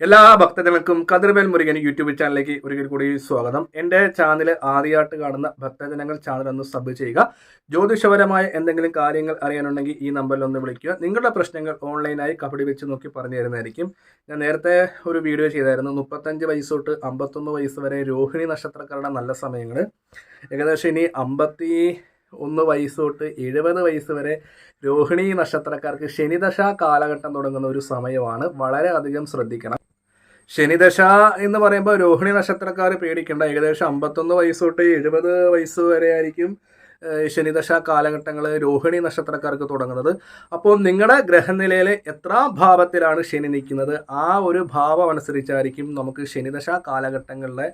എല്ലാ ഭക്തജനങ്ങൾക്കും കതിർവേൽ മുരുകൻ യൂട്യൂബ് ചാനലിലേക്ക് ഒരിക്കൽ കൂടി സ്വാഗതം. എൻ്റെ ചാനൽ ആദ്യമായിട്ട് കാണുന്ന ഭക്തജനങ്ങൾ ചാനൽ ഒന്ന് സബ് ചെയ്യുക. ജ്യോതിഷപരമായ എന്തെങ്കിലും കാര്യങ്ങൾ അറിയാനുണ്ടെങ്കിൽ ഈ നമ്പറിൽ ഒന്ന് വിളിക്കുക. നിങ്ങളുടെ പ്രശ്നങ്ങൾ ഓൺലൈനായി കബഡി വെച്ച് നോക്കി പറഞ്ഞു തരുന്നതായിരിക്കും. ഞാൻ നേരത്തെ ഒരു വീഡിയോ ചെയ്തായിരുന്നു. 35 വയസ്സ് തൊട്ട് 51 വയസ്സ് വരെ രോഹിണി നക്ഷത്രക്കാരുടെ നല്ല സമയങ്ങൾ. ഏകദേശം ഇനി 51 വയസ്സ് തൊട്ട് 70 വയസ്സ് വരെ രോഹിണി നക്ഷത്രക്കാർക്ക് ശനിദശ കാലഘട്ടം തുടങ്ങുന്ന ഒരു സമയമാണ്. വളരെ അധികം ശ്രദ്ധിക്കണം. ശനിദശ എന്ന് പറയുമ്പോൾ രോഹിണി നക്ഷത്രക്കാർ പേടിക്കേണ്ട. ഏകദേശം 51 വയസ്സ് തൊട്ട് 70 വയസ്സ് വരെ ആയിരിക്കും ശനിദശ കാലഘട്ടങ്ങൾ രോഹിണി നക്ഷത്രക്കാർക്ക് തുടങ്ങുന്നത്. അപ്പോൾ നിങ്ങളുടെ ഗ്രഹനിലയിൽ എത്ര ഭാവത്തിലാണ് ശനി നിൽക്കുന്നത് ആ ഒരു ഭാവം അനുസരിച്ചായിരിക്കും നമുക്ക് ശനിദശ കാലഘട്ടങ്ങളിലെ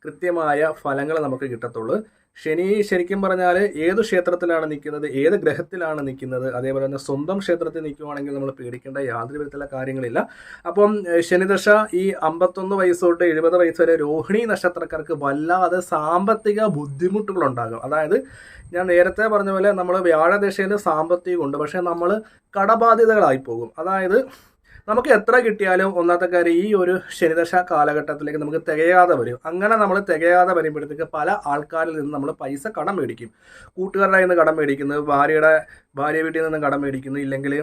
കൃത്യമായ ഫലങ്ങൾ നമുക്ക് കിട്ടത്തുള്ളൂ. ശനി ശരിക്കും പറഞ്ഞാൽ ഏത് ക്ഷേത്രത്തിലാണ് നിൽക്കുന്നത്, ഏത് ഗ്രഹത്തിലാണ് നിൽക്കുന്നത്, അതേപോലെ തന്നെ സ്വന്തം ക്ഷേത്രത്തിൽ നിൽക്കുവാണെങ്കിൽ നമ്മൾ പേടിക്കേണ്ട യാതൊരു വിധത്തിലുള്ള കാര്യങ്ങളില്ല. അപ്പം ശനിദശ ഈ 51 വയസ്സ് തൊട്ട് 70 വയസ്സ് വരെ രോഹിണി നക്ഷത്രക്കാർക്ക് വല്ലാതെ സാമ്പത്തിക ബുദ്ധിമുട്ടുകളുണ്ടാകും. അതായത് ഞാൻ നേരത്തെ പറഞ്ഞ പോലെ നമ്മൾ വ്യാഴദശയിൽ സാമ്പത്തികമുണ്ട്, പക്ഷേ നമ്മൾ കടബാധ്യതകളായി പോകും. അതായത് നമുക്ക് എത്ര കിട്ടിയാലും ഒന്നാമത്തെ കാര്യം ഈ ഒരു ശനിദശ കാലഘട്ടത്തിലേക്ക് നമുക്ക് തികയാതെ വരും. അങ്ങനെ നമ്മൾ തികയാതെ വരുമ്പോഴത്തേക്ക് പല ആൾക്കാരിൽ നിന്ന് നമ്മൾ പൈസ കടം മേടിക്കും. കൂട്ടുകാരുടെ നിന്ന് കടം മേടിക്കുന്നു, ഭാര്യ വീട്ടിൽ നിന്ന് കടം മേടിക്കുന്നു, ഇല്ലെങ്കിൽ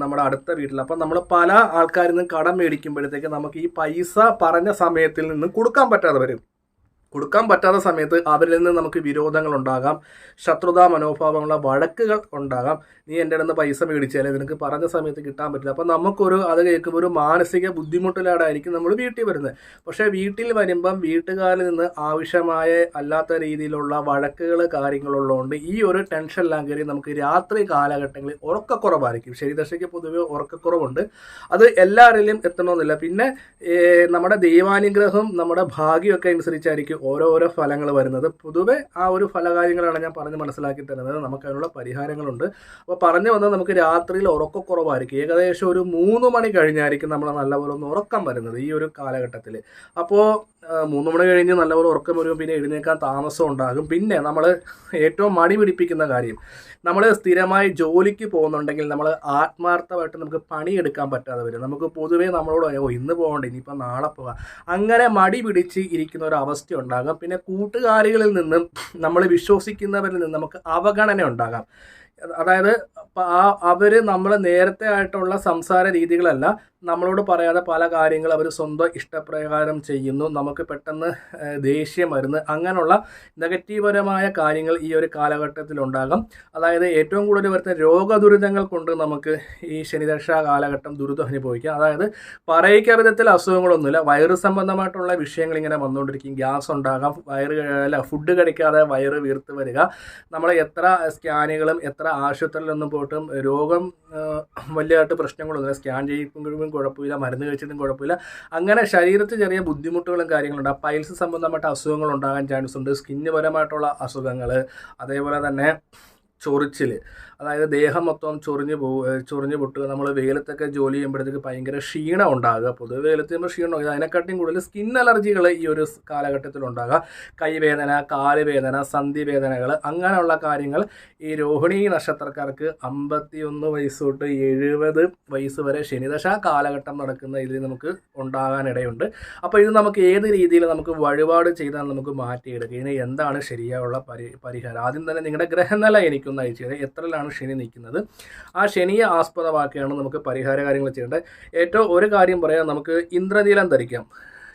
നമ്മുടെ അടുത്ത വീട്ടിൽ. അപ്പം നമ്മൾ പല ആൾക്കാരിൽ നിന്ന് കടം മേടിക്കുമ്പോഴത്തേക്ക് നമുക്ക് ഈ പൈസ പറഞ്ഞ സമയത്തിൽ നിന്ന് കൊടുക്കാൻ പറ്റാത്ത സമയത്ത് അവരിൽ നിന്ന് നമുക്ക് വിരോധങ്ങൾ ഉണ്ടാകാം, ശത്രുതാ മനോഭാവമുള്ള വഴക്കുകൾ ഉണ്ടാകാം. നീ എൻ്റെ അടുത്ത് പൈസ മേടിച്ചാലേ നിനക്ക് പറഞ്ഞ സമയത്ത് കിട്ടാൻ പറ്റില്ല. അപ്പം നമുക്കൊരു അത് കേൾക്കുമ്പോൾ ഒരു മാനസിക ബുദ്ധിമുട്ടിലാടായിരിക്കും നമ്മൾ വീട്ടിൽ വരുന്നത്. പക്ഷേ വീട്ടിൽ വരുമ്പം വീട്ടുകാരിൽ നിന്ന് ആവശ്യമായ അല്ലാത്ത രീതിയിലുള്ള വഴക്കുകൾ കാര്യങ്ങളുള്ളതുകൊണ്ട് ഈ ഒരു ടെൻഷനെല്ലാം കയറി നമുക്ക് രാത്രി കാലഘട്ടങ്ങളിൽ ഉറക്കക്കുറവായിരിക്കും. ശനിദശയ്ക്ക് പൊതുവെ ഉറക്കക്കുറവുണ്ട്. അത് എല്ലാവരിലും എത്തണമെന്നില്ല. പിന്നെ നമ്മുടെ ദൈവാനുഗ്രഹം നമ്മുടെ ഭാഗ്യമൊക്കെ അനുസരിച്ചായിരിക്കും ഓരോരോ ഫലങ്ങൾ വരുന്നത്. പൊതുവെ ആ ഒരു ഫലകാര്യങ്ങളാണ് ഞാൻ പറഞ്ഞ് മനസ്സിലാക്കി തരുന്നത്. നമുക്ക് അതിനുള്ള പരിഹാരങ്ങളുണ്ട്. അപ്പോൾ പറഞ്ഞു വന്നാൽ നമുക്ക് രാത്രിയിൽ ഉറക്കക്കുറവായിരിക്കും. ഏകദേശം ഒരു 3 മണി കഴിഞ്ഞായിരിക്കും നമ്മൾ നല്ലപോലെ ഒന്ന് ഉറക്കം വരുന്നത് ഈ ഒരു കാലഘട്ടത്തിൽ. അപ്പോൾ 3 മണി കഴിഞ്ഞ് നല്ലപോലെ ഉറക്കം വരും. പിന്നെ എഴുന്നേക്കാൻ താമസം ഉണ്ടാകും. പിന്നെ നമ്മൾ ഏറ്റവും മടി പിടിപ്പിക്കുന്ന കാര്യം, നമ്മൾ സ്ഥിരമായി ജോലിക്ക് പോകുന്നുണ്ടെങ്കിൽ നമ്മൾ ആത്മാർത്ഥമായിട്ട് നമുക്ക് പണിയെടുക്കാൻ പറ്റാതെ വരും. നമുക്ക് പൊതുവേ നമ്മളോട് ഇന്ന് പോകണ്ട, ഇനിയിപ്പോൾ നാളെ പോകാം, അങ്ങനെ മടി പിടിച്ച് ഇരിക്കുന്ന ഒരു അവസ്ഥ ഉണ്ടാകാം. പിന്നെ കൂട്ടുകാരികളിൽ നിന്നും നമ്മൾ വിശ്വസിക്കുന്നവരിൽ നിന്ന് നമുക്ക് അവഗണന ഉണ്ടാകാം. അതായത് അവർ നമ്മൾ നേരത്തെ ആയിട്ടുള്ള സംസാര രീതികളല്ല, നമ്മളോട് പറയാതെ പല കാര്യങ്ങൾ അവർ സ്വന്തം ഇഷ്ടപ്രകാരം ചെയ്യുന്നു. നമുക്ക് പെട്ടെന്ന് ദേഷ്യം വരുന്നു. അങ്ങനെയുള്ള നെഗറ്റീവപരമായ കാര്യങ്ങൾ ഈ ഒരു കാലഘട്ടത്തിലുണ്ടാകും. അതായത് ഏറ്റവും കൂടുതൽ വരുന്ന രോഗദുരിതങ്ങൾ കൊണ്ട് നമുക്ക് ഈ ശനിദശ കാലഘട്ടം ദുരിതം അനുഭവിക്കാം. അതായത് പറയിക്ക വിധത്തിൽ അസുഖങ്ങളൊന്നുമില്ല, വയറ് സംബന്ധമായിട്ടുള്ള വിഷയങ്ങൾ ഇങ്ങനെ വന്നുകൊണ്ടിരിക്കും. ഗ്യാസ് ഉണ്ടാകാം, ഫുഡ് കഴിക്കാതെ വയറ് വീർത്ത് വരിക. നമ്മൾ എത്ര സ്കാനുകളും എത്ര ആശുപത്രിയിലൊന്നും പോയിട്ടും രോഗം വലിയതായിട്ട് പ്രശ്നങ്ങളൊന്നുമില്ല. സ്കാൻ ചെയ്യുമ്പോഴും കുഴപ്പമില്ല, മരുന്ന് കഴിച്ചിട്ടും കുഴപ്പമില്ല. അങ്ങനെ ശരീരത്തിൽ ചെറിയ ബുദ്ധിമുട്ടുകളും കാര്യങ്ങളുണ്ട്. പൈൽസ് സംബന്ധമായിട്ട് അസുഖങ്ങൾ ഉണ്ടാകാൻ ചാൻസ് ഉണ്ട്. സ്കിന്ന് പരമായിട്ടുള്ള അസുഖങ്ങൾ, അതേപോലെ തന്നെ ചൊറിച്ചിൽ, അതായത് ദേഹം മൊത്തം ചൊറിഞ്ഞ് പൊട്ടുക. നമ്മൾ വെയിലത്തൊക്കെ ജോലി ചെയ്യുമ്പോഴത്തേക്ക് ഭയങ്കര ക്ഷീണം ഉണ്ടാകുക. പൊതുവെ വെയിലത്ത് ചെയ്യുമ്പോൾ ക്ഷീണം ഉണ്ടാകുക. അതിനെക്കാട്ടിയും കൂടുതൽ സ്കിൻ അലർജികൾ ഈ ഒരു കാലഘട്ടത്തിലുണ്ടാകുക. കൈവേദന, കാലുവേദന, സന്ധിവേദനകൾ, അങ്ങനെയുള്ള കാര്യങ്ങൾ ഈ രോഹിണി നക്ഷത്രക്കാർക്ക് 51 വയസ്സ് തൊട്ട് 70 വയസ്സ് വരെ ശനിദശ കാലഘട്ടം നടക്കുന്ന ഇതിൽ നമുക്ക് ഉണ്ടാകാനിടയുണ്ട്. അപ്പോൾ ഇത് നമുക്ക് ഏത് രീതിയിൽ നമുക്ക് വഴിപാട് ചെയ്താൽ നമുക്ക് മാറ്റിയെടുക്കുക. ഇതിന് എന്താണ് ശരിയായുള്ള പരിഹാരം? ആദ്യം തന്നെ നിങ്ങളുടെ ഗ്രഹനില എനിക്കൊന്ന് അയച്ചു തരാം. എത്രയിലാണ് ശനി നിൽക്കുന്നത്? ആ ശനിയെ ആസ്പദമാക്കിയാണ് നമുക്ക് പരിഹാര കാര്യങ്ങൾ ചെയ്യേണ്ടത്. ഏറ്റവും ഒരു കാര്യം പറയാം, നമുക്ക് ഇന്ദ്രനീലം ധരിക്കാം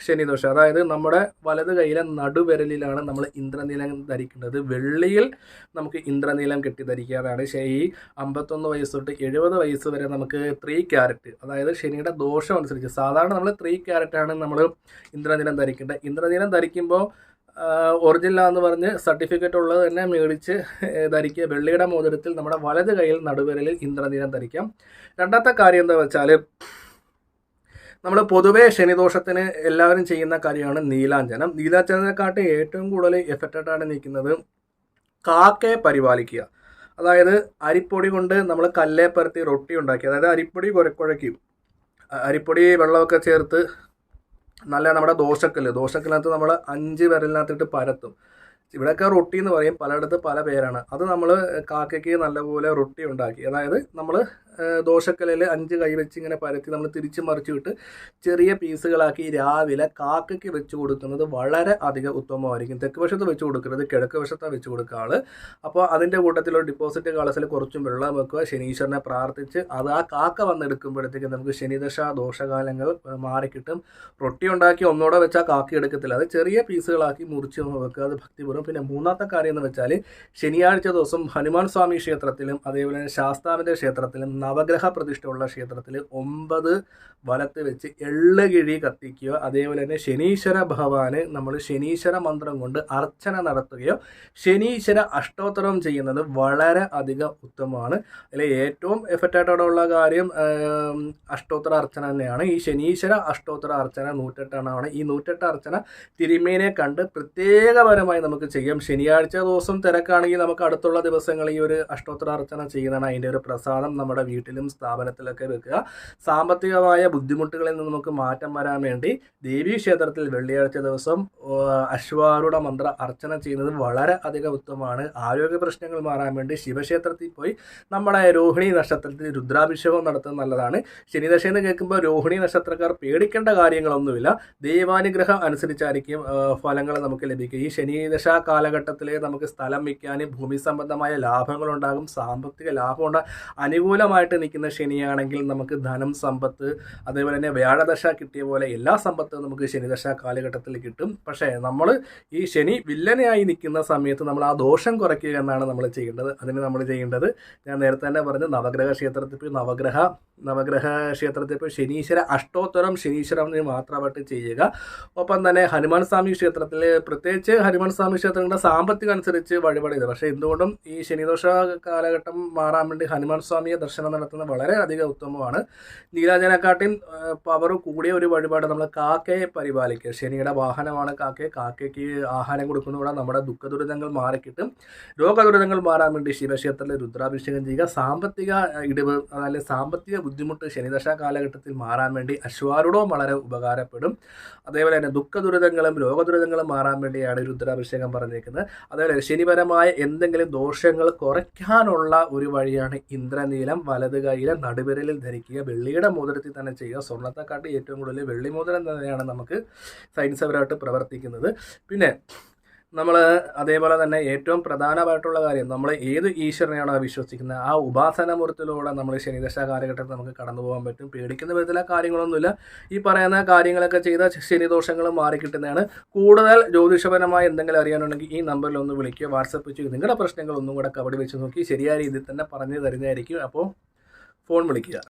ശനിദോഷം. അതായത് നമ്മുടെ വലത് കൈയിലെ നടുവിരലിലാണ് നമ്മൾ ഇന്ദ്രനീലം ധരിക്കേണ്ടത്. വെള്ളിയിൽ നമുക്ക് ഇന്ദ്രനീലം കെട്ടി ധരിക്കാതാണ്. ഈ 51 വയസ്സ് തൊട്ട് 70 വയസ്സ് വരെ നമുക്ക് 3 ക്യാരറ്റ്, അതായത് ശനിയുടെ ദോഷം അനുസരിച്ച് സാധാരണ നമ്മൾ 3 ക്യാരറ്റാണ് നമ്മൾ ഇന്ദ്രനീലം ധരിക്കേണ്ടത്. ഇന്ദ്രനീലം ധരിക്കുമ്പോൾ ഒറിജിനലാന്ന് പറഞ്ഞ് സർട്ടിഫിക്കറ്റ് ഉള്ളത് തന്നെ മേടിച്ച് ധരിക്കുക. വെള്ളിയുടെ മോതിരത്തിൽ നമ്മുടെ വലത് കൈയിൽ നടുവിരലിൽ ഇന്ദ്രനീലം ധരിക്കാം. രണ്ടാമത്തെ കാര്യം എന്താ വെച്ചാൽ, നമ്മൾ പൊതുവേ ശനിദോഷത്തിന് എല്ലാവരും ചെയ്യുന്ന കാര്യമാണ് നീലാഞ്ജനം. നീലാഞ്ജനത്തെക്കാട്ട് ഏറ്റവും കൂടുതൽ എഫക്റ്റഡാണ് നിൽക്കുന്നത് കാക്കയെ പരിപാലിക്കുക. അതായത് അരിപ്പൊടി കൊണ്ട് നമ്മൾ കല്ലേ പരത്തി റൊട്ടി ഉണ്ടാക്കി, അതായത് അരിപ്പൊടി കുഴയ്ക്കും, അരിപ്പൊടി വെള്ളമൊക്കെ ചേർത്ത് നല്ല നമ്മുടെ ദോശക്കല്ലിനകത്ത് നമ്മൾ 5 വിരലിനകത്തിട്ട് പരത്തും. ഇവിടെയൊക്കെ റൊട്ടി എന്ന് പറയും, പലയിടത്ത് പല പേരാണ്. അത് നമ്മൾ കാക്കയ്ക്ക് നല്ലപോലെ റൊട്ടി ഉണ്ടാക്കി, അതായത് നമ്മൾ ദോശക്കല്ലിൽ 5 കൈ വെച്ച് ഇങ്ങനെ പരത്തി നമ്മൾ തിരിച്ച് മറിച്ച് വിട്ട് ചെറിയ പീസുകളാക്കി രാവിലെ കാക്കയ്ക്ക് വെച്ച് കൊടുക്കുന്നത് വളരെ അധികം ഉത്തമമായിരിക്കും. തെക്ക് വശത്ത് വെച്ച് കൊടുക്കരുത്, കിഴക്ക് വശത്താണ് വെച്ച് കൊടുക്കുക ആൾ. അപ്പോൾ അതിൻ്റെ കൂട്ടത്തിലൊരു ഡിപ്പോസിറ്റ് കളസിൽ കുറച്ചും വെള്ളം വെക്കുക, ശനീശ്വരനെ പ്രാർത്ഥിച്ച് അത് ആ കാക്ക വന്നെടുക്കുമ്പോഴത്തേക്ക് നമുക്ക് ശനിദശ ദോഷകാലങ്ങൾ മാറിക്കിട്ടും. റൊട്ടി ഉണ്ടാക്കി ഒന്നോടെ വെച്ചാൽ കാക്ക എടുക്കത്തില്ല, അത് ചെറിയ പീസുകളാക്കി മുറിച്ച് വെക്കുക, അത് ഭക്തിപൂർവ്വം. പിന്നെ മൂന്നാമത്തെ കാര്യം എന്ന് വെച്ചാൽ ശനിയാഴ്ച ദിവസം ഹനുമാൻ സ്വാമി ക്ഷേത്രത്തിലും അതേപോലെ ശാസ്താവിൻ്റെ ക്ഷേത്രത്തിലും നവഗ്രഹ പ്രതിഷ്ഠയുള്ള ക്ഷേത്രത്തിൽ 9 വലത്ത് വെച്ച് എള്ളുകിഴി കത്തിക്കുകയോ അതേപോലെ തന്നെ ശനീശ്വര ഭഗവാന് നമ്മൾ ശനീശ്വര മന്ത്രം കൊണ്ട് അർച്ചന നടത്തുകയോ ശനീശ്വര അഷ്ടോത്തരം ചെയ്യുന്നത് വളരെ അധികം ഉത്തമമാണ്. അതിൽ ഏറ്റവും എഫക്റ്റായിട്ടുള്ള കാര്യം അഷ്ടോത്തര അർച്ചന തന്നെയാണ്. ഈ ശനീശ്വര അഷ്ടോത്തര അർച്ചന 108 ഈ 108 അർച്ചന തിരുമേനെ കണ്ട് പ്രത്യേകപരമായി നമുക്ക് ചെയ്യാം. ശനിയാഴ്ച ദിവസം തിരക്കാണെങ്കിൽ നമുക്ക് അടുത്തുള്ള ദിവസങ്ങളിൽ ഈ ഒരു അഷ്ടോത്തര അർച്ചന ചെയ്യുന്നതാണ് അതിൻ്റെ ഒരു പ്രസാദം നമ്മുടെ വീട്ടിലും സ്ഥാപനത്തിലൊക്കെ വെക്കുക. സാമ്പത്തികമായ ബുദ്ധിമുട്ടുകളിൽ നിന്ന് നമുക്ക് മാറ്റം വരാൻ വേണ്ടി ദേവീ ക്ഷേത്രത്തിൽ വെള്ളിയാഴ്ച ദിവസം അശ്വാരൂഢ മന്ത്ര അർച്ചന ചെയ്യുന്നത് വളരെ അധികം ഉത്തമമാണ്. ആരോഗ്യ പ്രശ്നങ്ങൾ മാറാൻ വേണ്ടി ശിവക്ഷേത്രത്തിൽ പോയി നമ്മുടെ രോഹിണി നക്ഷത്രത്തിൽ രുദ്രാഭിഷേകം നടത്തുന്നത് നല്ലതാണ്. ശനിദശയെന്ന് കേൾക്കുമ്പോൾ രോഹിണി നക്ഷത്രക്കാർ പേടിക്കേണ്ട കാര്യങ്ങളൊന്നുമില്ല, ദൈവാനുഗ്രഹം അനുസരിച്ചായിരിക്കും ഫലങ്ങൾ നമുക്ക് ലഭിക്കുക. ഈ ശനിദശ കാലഘട്ടത്തിൽ നമുക്ക് സ്ഥലം വിൽക്കാനും ഭൂമി സംബന്ധമായ ലാഭങ്ങളുണ്ടാകും, സാമ്പത്തിക ലാഭം ഉണ്ടാകും. അനുകൂലമായിട്ട് നിൽക്കുന്ന ശനിയാണെങ്കിൽ നമുക്ക് ധനം, സമ്പത്ത്, അതേപോലെ തന്നെ വ്യാഴദശ കിട്ടിയ പോലെ എല്ലാ സമ്പത്തും നമുക്ക് ശനിദശ കാലഘട്ടത്തിൽ കിട്ടും. പക്ഷേ നമ്മൾ ഈ ശനി വില്ലനായി നിൽക്കുന്ന സമയത്ത് നമ്മൾ ആ ദോഷം കുറയ്ക്കുക എന്നാണ് നമ്മൾ ചെയ്യേണ്ടത്. അതിന് നമ്മൾ ചെയ്യേണ്ടത് ഞാൻ നേരത്തെ തന്നെ പറഞ്ഞു, നവഗ്രഹ ക്ഷേത്രത്തിൽ പോയി നവഗ്രഹ ക്ഷേത്രത്തിൽ പോയി ശനീശ്വര അഷ്ടോത്തരം ശനീശ്വരന് മാത്രമായിട്ട് ചെയ്യുക. ഒപ്പം തന്നെ ഹനുമാൻ സ്വാമി ക്ഷേത്രത്തിൽ, പ്രത്യേകിച്ച് ഹനുമാൻ സ്വാമി ക്ഷേത്രങ്ങളുടെ സാമ്പത്തികം അനുസരിച്ച് വഴിപാട് ചെയ്ത്, പക്ഷേ എന്തുകൊണ്ടും ഈ ശനിദോഷ കാലഘട്ടം മാറാൻ വേണ്ടി ഹനുമാൻ സ്വാമിയെ ദർശനം നടത്തുന്നത് വളരെ അധികം ഉത്തമമാണ്. നീരാജനെക്കാട്ടിയും പവർ കൂടിയ ഒരു വഴിപാട് നമ്മൾ കാക്കയെ പരിപാലിക്കുക. ശനിയുടെ വാഹനമാണ് കാക്കയ്ക്ക് ആഹാരം കൊടുക്കുന്നതോടെ നമ്മുടെ ദുഃഖദുരിതങ്ങൾ മാറിക്കിട്ടും. രോഗദുരിതങ്ങൾ മാറാൻ വേണ്ടി ശിവക്ഷേത്രത്തിൽ രുദ്രാഭിഷേകം ചെയ്യുക. സാമ്പത്തിക ഇടിവ്, അതായത് സാമ്പത്തിക ബുദ്ധിമുട്ട് ശനിദശ കാലഘട്ടത്തിൽ മാറാൻ വേണ്ടി അശ്വാരൂഢവും വളരെ ഉപകാരപ്പെടും. അതേപോലെ തന്നെ ദുഃഖദുരിതങ്ങളും രോഗദുരിതങ്ങളും മാറാൻ വേണ്ടിയാണ് രുദ്രാഭിഷേകം പറഞ്ഞേക്കുന്നത്. അതേപോലെ ശനിപരമായ എന്തെങ്കിലും ദോഷങ്ങൾ കുറയ്ക്കാനുള്ള ഒരു വഴിയാണ് ഇന്ദ്രനീലം വലത് കൈയിലെ നടുവിരലിൽ ധരിക്കുക. വെള്ളിയുടെ മോതിരത്തിൽ തന്നെ ചെയ്യുക. സ്വർണ്ണത്തെക്കാട്ടി ഏറ്റവും കൂടുതൽ വെള്ളി മോതിരം തന്നെയാണ് നമുക്ക് സയൻസ്പരമായിട്ട് പ്രവർത്തിക്കുന്നത്. പിന്നെ നമ്മൾ അതേപോലെ തന്നെ ഏറ്റവും പ്രധാനമായിട്ടുള്ള കാര്യം, നമ്മൾ ഏത് ഈശ്വരനെയാണോ വിശ്വസിക്കുന്നത് ആ ഉപാസനമൂർത്തിലൂടെ നമ്മൾ ശനിദശ കാലഘട്ടത്തിൽ നമുക്ക് കടന്നു പോകാൻ പറ്റും. പേടിക്കുന്ന വിധത്തിലെ കാര്യങ്ങളൊന്നുമില്ല. ഈ പറയുന്ന കാര്യങ്ങളൊക്കെ ചെയ്ത ശനിദോഷങ്ങൾ മാറിക്കിട്ടുന്നതാണ്. കൂടുതൽ ജ്യോതിഷപരമായ എന്തെങ്കിലും അറിയാനുണ്ടെങ്കിൽ ഈ നമ്പറിൽ ഒന്ന് വിളിക്കുക, വാട്സപ്പ് ചെയ്ത് നിങ്ങളുടെ പ്രശ്നങ്ങൾ ഒന്നും കൂടെ കവടി വെച്ച് നോക്കി ശരിയായ രീതിയിൽ തന്നെ പറഞ്ഞു തരുന്നതായിരിക്കും. അപ്പോൾ ഫോൺ വിളിക്കുക.